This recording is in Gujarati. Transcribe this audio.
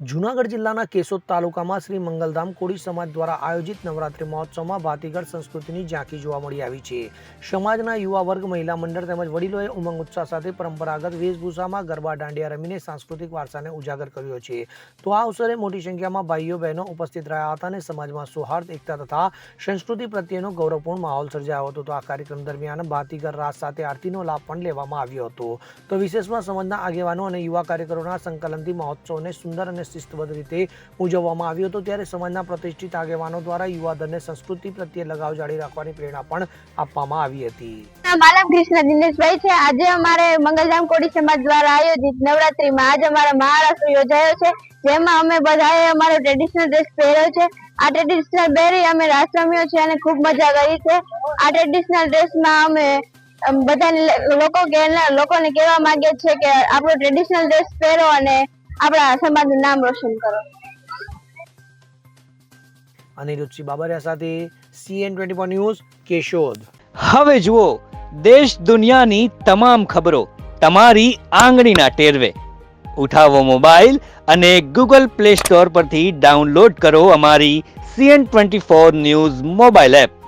જૂનાગઢ જિલ્લાના કેશોદ તાલુકામાં શ્રી મંગલધામ કોળી સમાજ દ્વારા આયોજિત નવરાત્રિ મહોત્સવમાં ભાતીગળ સંસ્કૃતિની ઝાંખી જોવા મળી આવી છે। સમાજના યુવા વર્ગ, મહિલા મંડળ તેમજ વડીલોએ ઉમંગ ઉત્સાહ સાથે પરંપરાગત વેશભૂષામાં ગરબા દાંડિયા રમીને સાંસ્કૃતિક વારસાને ઉજાગર કર્યો છે। તો આ અવસરે મોટી સંખ્યામાં ભાઈઓ બહેનો ઉપસ્થિત રહ્યા હતા અને સમાજમાં સૌહાર્દ, એકતા તથા સંસ્કૃતિ પ્રત્યેનો ગૌરવપૂર્ણ માહોલ સર્જાયો હતો। તો આ કાર્યક્રમ દરમિયાન ભાતીગળ રાસ સાથે આરતીનો લાભ પણ લેવામાં આવ્યો હતો। તો વિશેષમાં સમાજના આગેવાનો અને યુવા કાર્યકરોના સંકલનથી મહોત્સવને સુંદર અને શિસ્તબદ્ધ રીતે ઉજવવામાં આવ્યો હતો। ત્યારે સમાજના પ્રતિષ્ઠિત આગેવાનો દ્વારા યુવાધનને સંસ્કૃતિ પ્રત્યે લગાવ જાળવી રાખવાની પ્રેરણા પણ આપવામાં આવી હતી। માલમ કૃષ્ણ દિનેશભાઈ છે। આજે અમારે મંગલધામ કોળી સમાજ દ્વારા આયોજિત નવરાત્રીમાં આજે અમારો મહારાષ્ટ્ર યોજાયો છે, જેમાં અમે બધાએ અમારો ટ્રેડિશનલ ડ્રેસ પહેર્યો છે। આ ટ્રેડિશનલ પહેરી અમે રાસ રમ્યો છે અને ખૂબ મજા કરી છે। આ ટ્રેડિશનલ ડ્રેસમાં અમે બધા લોકોને કહેવા માંગે છે કે આપણો ટ્રેડિશનલ ડ્રેસ પહેરો અને આપણા સમાજનું નામ રોશન કરો। અનિરુદ્ધ બાબરિયા સાથે CN24 ન્યૂઝ, કેશોદ। હવે જુઓ દેશ દુનિયાની તમામ ખબરો તમારી આંગળીના ટેરવે। ઉઠાવો મોબાઈલ અને Google Play Store પરથી ડાઉનલોડ કરો અમારી CN24 ન્યૂઝ મોબાઈલ એપ।